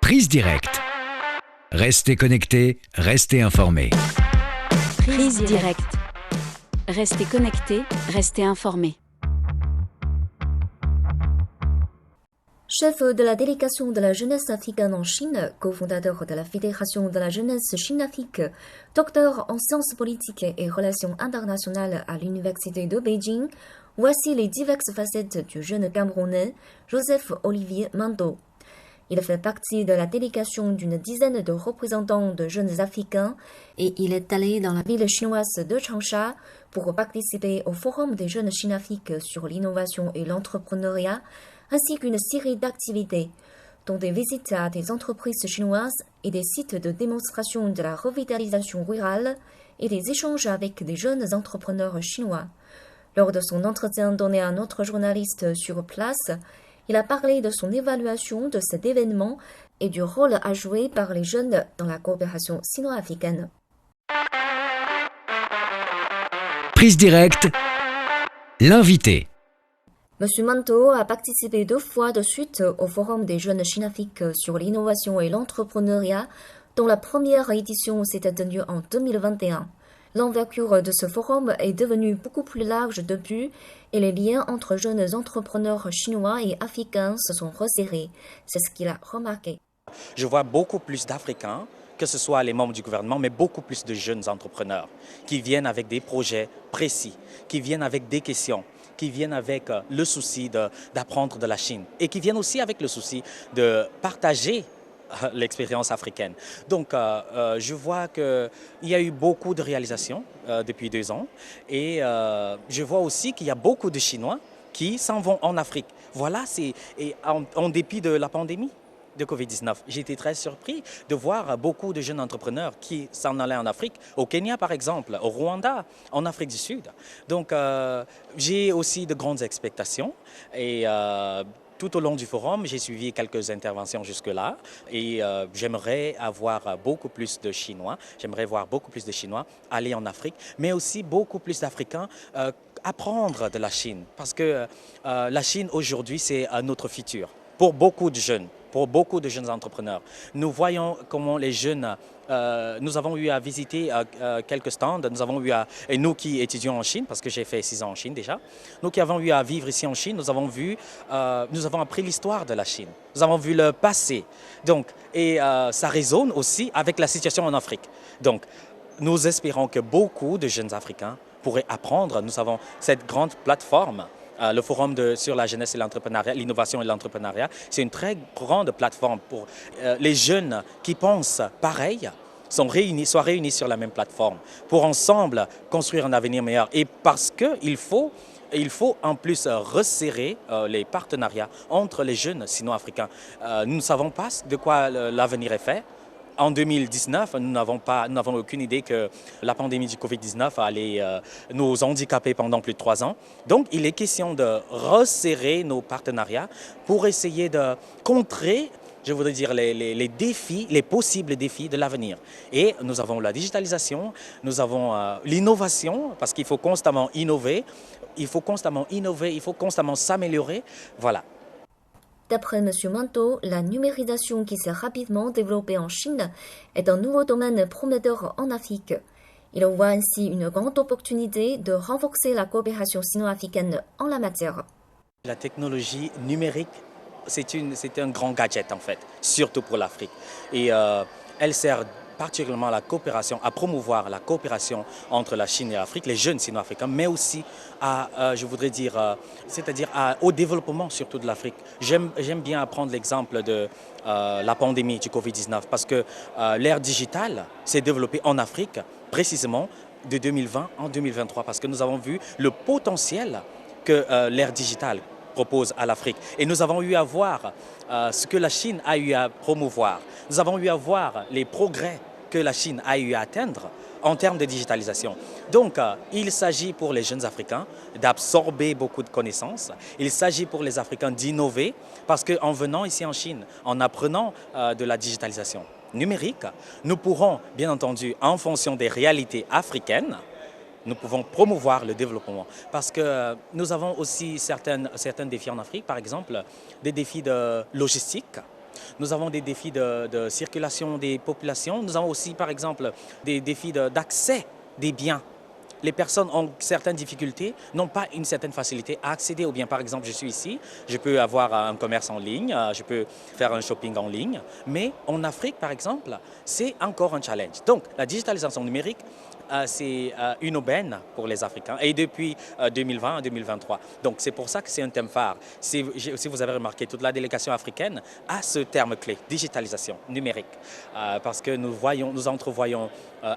Prise directe. Restez connectés, restez informés. Prise directe. Restez connectés, restez informés. Chef de la délégation de la jeunesse africaine en Chine, cofondateur de la Fédération de la jeunesse Chine-Afrique, docteur en sciences politiques et relations internationales à l'Université de Beijing, voici les diverses facettes du jeune Camerounais Joseph-Olivier Mando. Il fait partie de la délégation d'une dizaine de représentants de jeunes africains et il est allé dans la ville chinoise de Changsha pour participer au Forum des jeunes Chine-Afrique sur l'innovation et l'entrepreneuriat, ainsi qu'une série d'activités, dont des visites à des entreprises chinoises et des sites de démonstration de la revitalisation rurale et des échanges avec des jeunes entrepreneurs chinois. Lors de son entretien donné à notre journaliste sur place, il a parlé de son évaluation de cet événement et du rôle à jouer par les jeunes dans la coopération sino-africaine. Prise directe. L'invité. Monsieur Manto a participé 2 fois de suite au Forum des jeunes Chine-Afrique sur l'innovation et l'entrepreneuriat, dont la première édition s'était tenue en 2021. L'envergure de ce forum est devenue beaucoup plus large depuis et les liens entre jeunes entrepreneurs chinois et africains se sont resserrés. C'est ce qu'il a remarqué. Je vois beaucoup plus d'Africains, que ce soit les membres du gouvernement, mais beaucoup plus de jeunes entrepreneurs qui viennent avec des projets précis, qui viennent avec des questions, qui viennent avec le souci d'apprendre de la Chine et qui viennent aussi avec le souci de partager l'expérience africaine. Donc, je vois qu'il y a eu beaucoup de réalisations depuis 2 ans et je vois aussi qu'il y a beaucoup de Chinois qui s'en vont en Afrique. Voilà, en dépit de la pandémie de Covid-19. J'ai été très surpris de voir beaucoup de jeunes entrepreneurs qui s'en allaient en Afrique, au Kenya par exemple, au Rwanda, en Afrique du Sud. Donc, j'ai aussi de grandes expectations et tout au long du forum, j'ai suivi quelques interventions jusque-là et j'aimerais avoir beaucoup plus de Chinois, j'aimerais voir beaucoup plus de Chinois aller en Afrique, mais aussi beaucoup plus d'Africains apprendre de la Chine. Parce que la Chine aujourd'hui, c'est notre futur pour beaucoup de jeunes. Pour beaucoup de jeunes entrepreneurs. Nous voyons comment les jeunes, nous avons eu à visiter quelques stands, et nous qui étudions en Chine, parce que j'ai fait 6 ans en Chine déjà, nous qui avons eu à vivre ici en Chine, nous avons appris l'histoire de la Chine, nous avons vu le passé, donc, et ça résonne aussi avec la situation en Afrique. Donc, nous espérons que beaucoup de jeunes Africains pourraient apprendre. Nous avons cette grande plateforme. Le forum sur la jeunesse et l'entrepreneuriat, l'innovation et l'entrepreneuriat, c'est une très grande plateforme pour les jeunes qui pensent pareil, soient réunis sur la même plateforme pour ensemble construire un avenir meilleur. Et parce qu'il faut en plus resserrer les partenariats entre les jeunes sino-africains. Nous ne savons pas de quoi l'avenir est fait. En 2019, nous n'avons aucune idée que la pandémie du Covid-19 allait nous handicaper pendant plus de 3 ans. Donc, il est question de resserrer nos partenariats pour essayer de contrer, je voudrais dire, les défis, les possibles défis de l'avenir. Et nous avons la digitalisation, nous avons l'innovation, parce qu'il faut constamment innover, il faut constamment s'améliorer. Voilà. D'après M. Manto, la numérisation qui s'est rapidement développée en Chine est un nouveau domaine prometteur en Afrique. Il voit ainsi une grande opportunité de renforcer la coopération sino-africaine en la matière. La technologie numérique, c'est un grand gadget en fait, surtout pour l'Afrique. Et elle sert particulièrement à promouvoir la coopération entre la Chine et l'Afrique, les jeunes sino-africains, mais aussi au développement surtout de l'Afrique. J'aime bien prendre l'exemple de la pandémie du Covid-19 parce que l'ère digitale s'est développée en Afrique précisément de 2020 en 2023 parce que nous avons vu le potentiel que l'ère digitale propose à l'Afrique. Et nous avons eu à voir ce que la Chine a eu à promouvoir. Nous avons eu à voir les progrès que la Chine a eu à atteindre en termes de digitalisation. Donc, il s'agit pour les jeunes Africains d'absorber beaucoup de connaissances. Il s'agit pour les Africains d'innover parce qu'en venant ici en Chine, en apprenant de la digitalisation numérique, nous pourrons, bien entendu, en fonction des réalités africaines, nous pouvons promouvoir le développement parce que nous avons aussi certains défis en Afrique, par exemple des défis de logistique, Nous avons des défis de circulation des populations. Nous avons aussi, par exemple, des défis d'accès des biens. Les personnes ont certaines difficultés, n'ont pas une certaine facilité à accéder aux biens. Par exemple, je suis ici, je peux avoir un commerce en ligne, je peux faire un shopping en ligne. Mais en Afrique, par exemple, c'est encore un challenge. Donc, la digitalisation numérique, c'est une aubaine pour les Africains et depuis 2020 à 2023. Donc c'est pour ça que c'est un thème phare. Si vous avez remarqué, toute la délégation africaine a ce terme clé, digitalisation numérique, parce que nous entrevoyons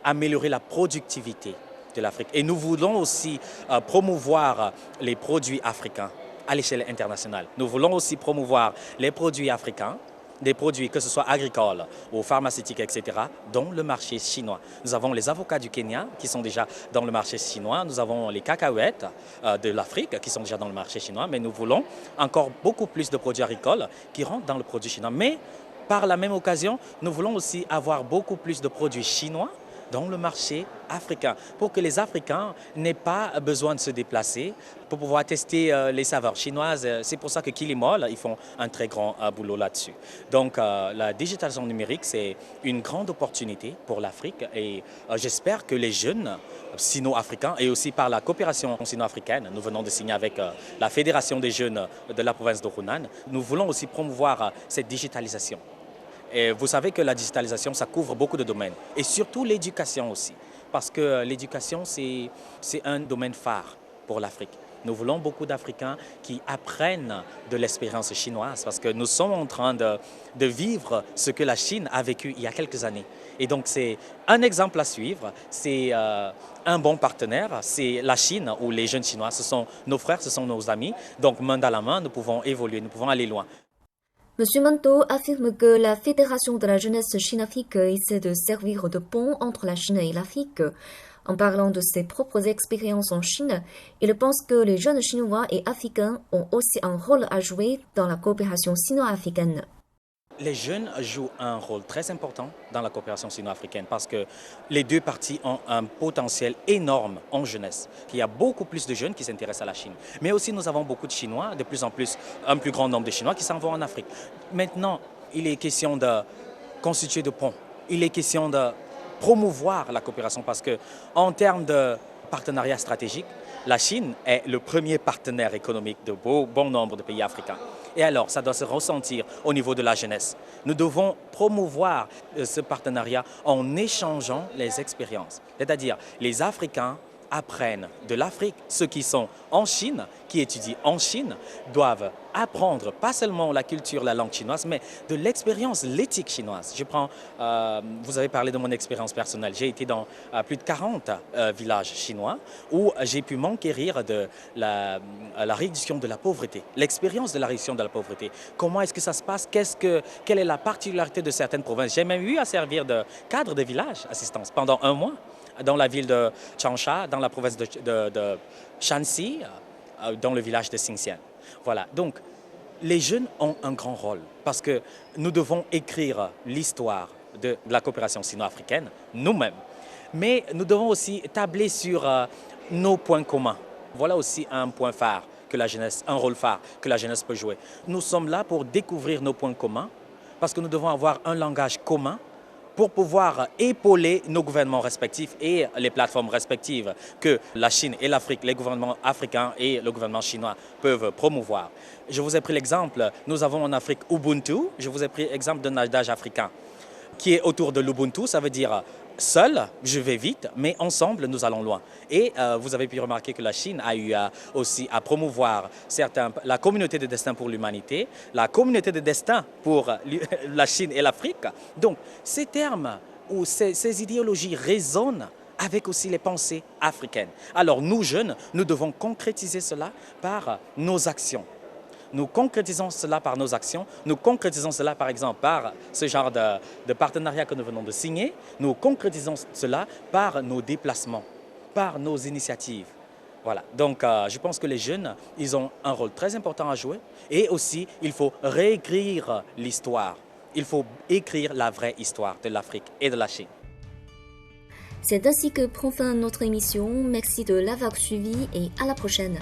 améliorer la productivité de l'Afrique. Et nous voulons aussi promouvoir les produits africains à l'échelle internationale. Nous voulons aussi promouvoir les produits africains, des produits que ce soit agricoles ou pharmaceutiques, etc., dans le marché chinois. Nous avons les avocats du Kenya qui sont déjà dans le marché chinois. Nous avons les cacahuètes de l'Afrique qui sont déjà dans le marché chinois. Mais nous voulons encore beaucoup plus de produits agricoles qui rentrent dans le produit chinois. Mais par la même occasion, nous voulons aussi avoir beaucoup plus de produits chinois dans le marché africain, pour que les Africains n'aient pas besoin de se déplacer pour pouvoir tester les saveurs chinoises. C'est pour ça que Kilimall, ils font un très grand boulot là-dessus. Donc la digitalisation numérique, c'est une grande opportunité pour l'Afrique et j'espère que les jeunes sino-africains et aussi par la coopération sino-africaine, nous venons de signer avec la Fédération des jeunes de la province de Hunan, nous voulons aussi promouvoir cette digitalisation. Et vous savez que la digitalisation, ça couvre beaucoup de domaines, et surtout l'éducation aussi, parce que l'éducation, c'est un domaine phare pour l'Afrique. Nous voulons beaucoup d'Africains qui apprennent de l'expérience chinoise, parce que nous sommes en train de vivre ce que la Chine a vécu il y a quelques années. Et donc c'est un exemple à suivre, c'est un bon partenaire, c'est la Chine ou les jeunes Chinois, ce sont nos frères, ce sont nos amis, donc main dans la main, nous pouvons évoluer, nous pouvons aller loin. Monsieur Manteau affirme que la Fédération de la jeunesse Chine-Afrique essaie de servir de pont entre la Chine et l'Afrique. En parlant de ses propres expériences en Chine, il pense que les jeunes Chinois et Africains ont aussi un rôle à jouer dans la coopération sino-africaine. Les jeunes jouent un rôle très important dans la coopération sino-africaine parce que les deux parties ont un potentiel énorme en jeunesse. Il y a beaucoup plus de jeunes qui s'intéressent à la Chine. Mais aussi nous avons beaucoup de Chinois, de plus en plus, un plus grand nombre de Chinois qui s'en vont en Afrique. Maintenant, il est question de constituer de ponts. Il est question de promouvoir la coopération parce qu'en termes de partenariat stratégique, la Chine est le premier partenaire économique de bon nombre de pays africains. Et alors, ça doit se ressentir au niveau de la jeunesse. Nous devons promouvoir ce partenariat en échangeant les expériences. C'est-à-dire, les Africains apprennent de l'Afrique. Ceux qui sont en Chine, qui étudient en Chine, doivent apprendre pas seulement la culture, la langue chinoise, mais de l'expérience, l'éthique chinoise. Vous avez parlé de mon expérience personnelle. J'ai été dans plus de 40 villages chinois où j'ai pu m'enquérir de la réduction de la pauvreté, l'expérience de la réduction de la pauvreté. Comment est-ce que ça se passe? Quelle est la particularité de certaines provinces? J'ai même eu à servir de cadre de village assistance pendant 1 mois dans la ville de Changsha, dans la province de Shanxi, dans le village de Xinxian. Voilà, donc les jeunes ont un grand rôle parce que nous devons écrire l'histoire de la coopération sino-africaine nous-mêmes. Mais nous devons aussi tabler sur nos points communs. Voilà aussi un point phare que la jeunesse, un rôle phare que la jeunesse peut jouer. Nous sommes là pour découvrir nos points communs parce que nous devons avoir un langage commun pour pouvoir épauler nos gouvernements respectifs et les plateformes respectives que la Chine et l'Afrique, les gouvernements africains et le gouvernement chinois peuvent promouvoir. Je vous ai pris l'exemple, nous avons en Afrique Ubuntu, je vous ai pris l'exemple d'un adage africain qui est autour de l'Ubuntu, ça veut dire seul, je vais vite, mais ensemble, nous allons loin. Et vous avez pu remarquer que la Chine a eu aussi à promouvoir la communauté de destin pour l'humanité, la communauté de destin pour la Chine et l'Afrique. Donc, ces termes ou ces idéologies résonnent avec aussi les pensées africaines. Alors, nous, jeunes, nous devons concrétiser cela par nos actions. Nous concrétisons cela par nos actions, nous concrétisons cela par exemple par ce genre de partenariat que nous venons de signer, nous concrétisons cela par nos déplacements, par nos initiatives. Voilà, donc je pense que les jeunes, ils ont un rôle très important à jouer et aussi il faut réécrire l'histoire, il faut écrire la vraie histoire de l'Afrique et de la Chine. C'est ainsi que prend fin notre émission. Merci de l'avoir suivi et à la prochaine.